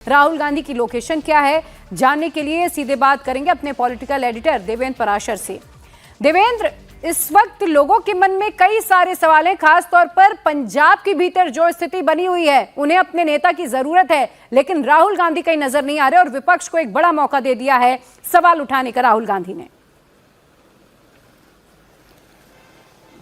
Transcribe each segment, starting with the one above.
राहुल गांधी की लोकेशन क्या है, जानने के लिए सीधे बात करेंगे अपने पॉलिटिकल एडिटर देवेंद्र पराशर से। देवेंद्र, इस वक्त लोगों के मन में कई सारे सवाल हैं, खास तौर पर पंजाब के भीतर जो स्थिति बनी हुई है, उन्हें अपने नेता की जरूरत है, लेकिन राहुल गांधी कहीं नजर नहीं आ रहे और विपक्ष को एक बड़ा मौका दे दिया है सवाल उठाने का राहुल गांधी ने।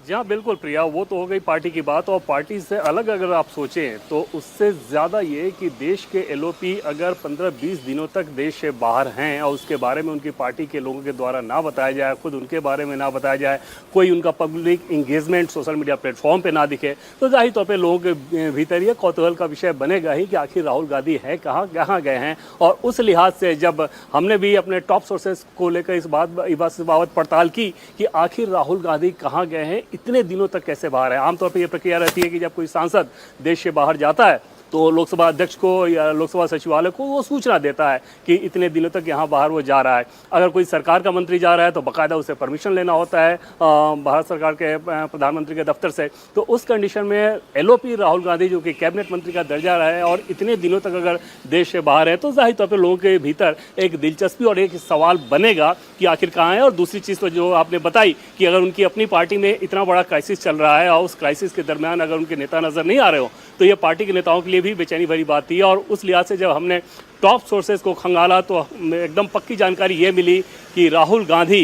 जी हाँ, बिल्कुल प्रिया, वो तो हो गई पार्टी की बात। और पार्टी से अलग अगर आप सोचें तो उससे ज़्यादा ये कि देश के एलओपी अगर 15-20 दिनों तक देश से बाहर हैं और उसके बारे में उनकी पार्टी के लोगों के द्वारा ना बताया जाए, खुद उनके बारे में ना बताया जाए, कोई उनका public engagement social media platform पे ना दिखे, तो जाहिर तौर पे लोगों के भीतर ये कौतूहल का विषय बनेगा ही कि आखिर राहुल गांधी है कहाँ गए हैं। और उस लिहाज से जब हमने भी अपने टॉप सोर्सेज को लेकर इस बाबत पड़ताल की कि आखिर राहुल गांधी कहाँ गए हैं, इतने दिनों तक कैसे बाहर है। आमतौर पर यह प्रक्रिया रहती है कि जब कोई सांसद देश से बाहर जाता है तो लोकसभा अध्यक्ष को या लोकसभा सचिवालय को वो सूचना देता है कि इतने दिनों तक यहाँ बाहर वो जा रहा है। अगर कोई सरकार का मंत्री जा रहा है तो बाकायदा उसे परमिशन लेना होता है भारत सरकार के प्रधानमंत्री के दफ्तर से। तो उस कंडीशन में एलओपी राहुल गांधी जो कि कैबिनेट मंत्री का दर्जा रहा है और इतने दिनों तक अगर देश से बाहर है तो जाहिर तौर पर लोगों के भीतर एक दिलचस्पी और एक सवाल बनेगा कि आखिर कहाँ है। और दूसरी चीज़ तो जो आपने बताई कि अगर उनकी अपनी पार्टी में इतना बड़ा क्राइसिस चल रहा है और उस क्राइसिस के दरमियान अगर उनके नेता नजर नहीं आ रहे हो तो ये पार्टी के नेताओं के लिए भी बेचैनी भरी बात थी। और उस लिहाज से जब हमने टॉप सोर्सेज को खंगाला तो एकदम पक्की जानकारी ये मिली कि राहुल गांधी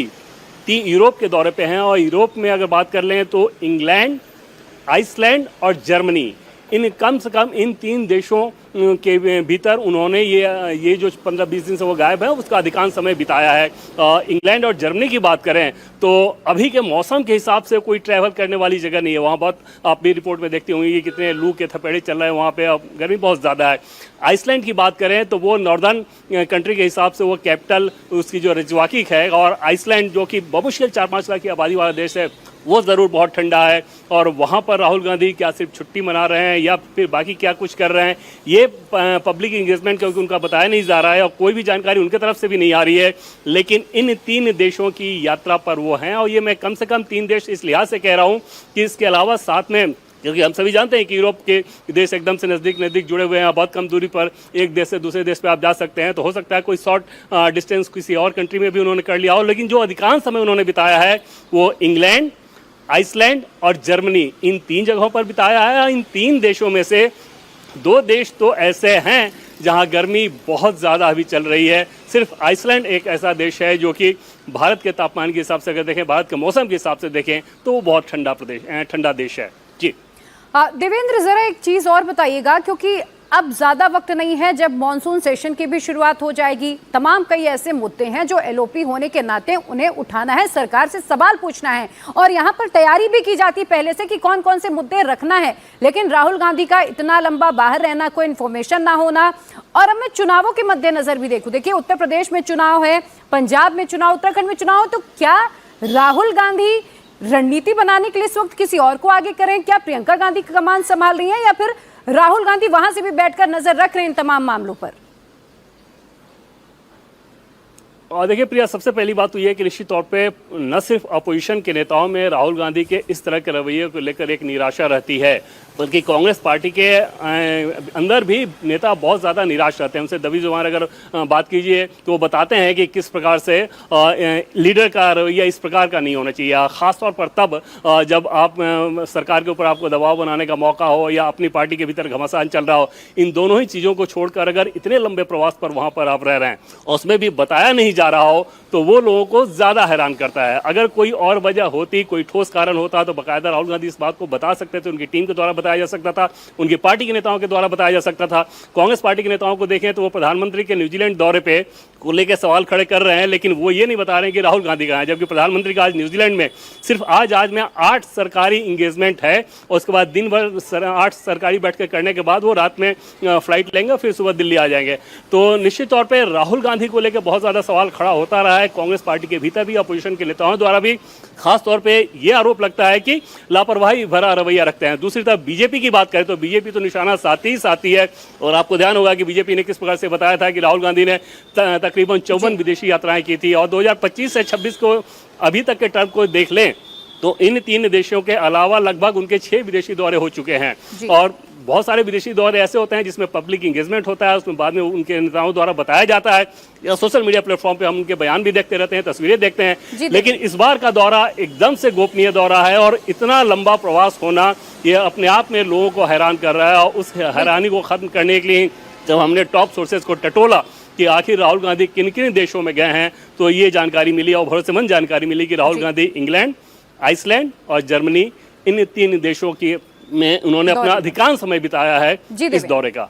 यूरोप के दौरे पे हैं। और यूरोप में अगर बात कर लें तो इंग्लैंड, आइसलैंड और जर्मनी, इन कम से कम इन 3 देशों के भीतर उन्होंने ये जो 15-20 दिन से वो गायब है उसका अधिकांश समय बिताया है। इंग्लैंड और जर्मनी की बात करें तो अभी के मौसम के हिसाब से कोई ट्रैवल करने वाली जगह नहीं है। वहाँ बहुत आप भी रिपोर्ट में देखते होंगे कि कितने लू के थपेड़े चल रहे हैं वहाँ पे, गर्मी बहुत ज़्यादा है। आइसलैंड की बात करें तो वो नॉर्दर्न कंट्री के हिसाब से वो कैपिटल उसकी जो रेजवाकिक है, और आइसलैंड जो कि बमुश्किल 4-5 लाख की आबादी वाला देश है वो ज़रूर बहुत ठंडा है। और वहाँ पर राहुल गांधी क्या सिर्फ छुट्टी मना रहे हैं या फिर बाकी क्या कुछ कर रहे हैं, ये पब्लिक इंगेजमेंट क्योंकि उनका बताया नहीं जा रहा है और कोई भी जानकारी उनके तरफ से भी नहीं आ रही है। लेकिन इन 3 देशों की यात्रा पर वो हैं। और ये मैं कम से कम 3 देश इस लिहाज से कह रहा हूँ कि इसके अलावा साथ में, क्योंकि हम सभी जानते हैं कि यूरोप के देश एकदम से नज़दीक जुड़े हुए हैं, बहुत कम दूरी पर एक देश से दूसरे देश पे आप जा सकते हैं। तो हो सकता है कोई शॉर्ट डिस्टेंस किसी और कंट्री में भी उन्होंने कर लिया हो, लेकिन जो अधिकांश समय उन्होंने बिताया है वो इंग्लैंड, आइसलैंड और जर्मनी, इन 3 जगहों पर बिताया है। इन 3 देशों में से 2 देश तो ऐसे हैं जहां गर्मी बहुत ज़्यादा अभी चल रही है। सिर्फ आइसलैंड एक ऐसा देश है जो कि भारत के तापमान के हिसाब से अगर देखें, भारत के मौसम के हिसाब से देखें तो वो बहुत ठंडा देश है। जी देवेंद्र, जरा एक चीज और बताइएगा, क्योंकि अब ज्यादा वक्त नहीं है जब मॉनसून सेशन की भी शुरुआत हो जाएगी। तमाम कई ऐसे मुद्दे हैं जो एलओपी होने के नाते उन्हें उठाना है, सरकार से सवाल पूछना है, और यहाँ पर तैयारी भी की जाती पहले से कि कौन कौन से मुद्दे रखना है। लेकिन राहुल गांधी का इतना लंबा बाहर रहना, कोई इन्फॉर्मेशन ना होना, और अब मैं चुनावों के मद्देनजर भी देखूं, देखिए उत्तर प्रदेश में चुनाव है, पंजाब में चुनाव, उत्तराखंड में चुनाव, तो क्या राहुल गांधी रणनीति बनाने के लिए इस वक्त किसी और को आगे करें? क्या प्रियंका गांधी कमान संभाल रही हैं या फिर राहुल गांधी वहां से भी बैठकर नजर रख रहे हैं इन तमाम मामलों पर? और देखिए प्रिया, सबसे पहली बात तो यह है कि निश्चित तौर पे न सिर्फ अपोजिशन के नेताओं में राहुल गांधी के इस तरह के रवैये को लेकर एक निराशा रहती है, बल्कि कांग्रेस पार्टी के अंदर भी नेता बहुत ज़्यादा निराश रहते हैं। उनसे दबी जुबान अगर बात कीजिए तो वो बताते हैं कि किस प्रकार से लीडर का रवैया इस प्रकार का नहीं होना चाहिए, ख़ासतौर पर तब जब आप सरकार के ऊपर आपको दबाव बनाने का मौका हो या अपनी पार्टी के भीतर घमासान चल रहा हो। इन दोनों ही चीज़ों को छोड़कर अगर इतने लंबे प्रवास पर वहाँ पर आप रह रहे हैं और उसमें भी बताया नहीं जा रहा हो तो वो लोगों को ज़्यादा हैरान करता है। अगर कोई और वजह होती, कोई ठोस कारण होता तो बाकायदा राहुल गांधी इस बात को बता सकते थे, उनकी टीम के द्वारा बताया जा सकता था, उनकी पार्टी के नेताओं के द्वारा बताया जा सकता था। कांग्रेस पार्टी के नेताओं को देखें तो वो प्रधानमंत्री के न्यूजीलैंड दौरे पे को लेकर सवाल खड़े कर रहे हैं, लेकिन वो ये नहीं बता रहे हैं कि राहुल गांधी कहाँ है, जबकि प्रधानमंत्री का आज न्यूजीलैंड में सिर्फ आज में 8 सरकारी इंगेजमेंट है और उसके बाद दिन भर 8 सरकारी बैठकें करने के बाद वो रात में फ्लाइट लेंगे, फिर सुबह दिल्ली आ जाएंगे। तो निश्चित तौर पर राहुल गांधी को लेकर बहुत ज़्यादा सवाल खड़ा होता रहा है कांग्रेस पार्टी के भीतर भी, अपोजिशन के नेताओं द्वारा भी। खास तौर पे ये आरोप लगता है कि लापरवाही भरा रवैया रखते हैं। दूसरी तरफ बीजेपी की बात करें तो बीजेपी तो निशाना साथी है, और आपको ध्यान होगा कि बीजेपी ने किस प्रकार से बताया था कि राहुल गांधी ने तकरीबन 54 विदेशी यात्राएं की थी, और 2025 से 26 को अभी तक के टर्म को देख लें तो इन 3 देशों के अलावा लगभग उनके 6 विदेशी दौरे हो चुके हैं। जी। और बहुत सारे विदेशी दौरे ऐसे होते हैं जिसमें पब्लिक इंगेजमेंट होता है, उसमें बाद में उनके नेताओं द्वारा बताया जाता है, या सोशल मीडिया प्लेटफॉर्म पे हम उनके बयान भी देखते रहते हैं, तस्वीरें देखते हैं। लेकिन इस बार का दौरा एकदम से गोपनीय दौरा है और इतना लंबा प्रवास होना ये अपने आप में लोगों को हैरान कर रहा है। और उस हैरानी को खत्म करने के लिए जब हमने टॉप सोर्सेज को टटोला कि आखिर राहुल गांधी किन किन देशों में गए हैं, तो ये जानकारी मिली और भरोसेमंद जानकारी मिली कि राहुल गांधी इंग्लैंड, आइसलैंड और जर्मनी, इन 3 देशों की में उन्होंने अपना अधिकांश समय बिताया है इस दौरे का।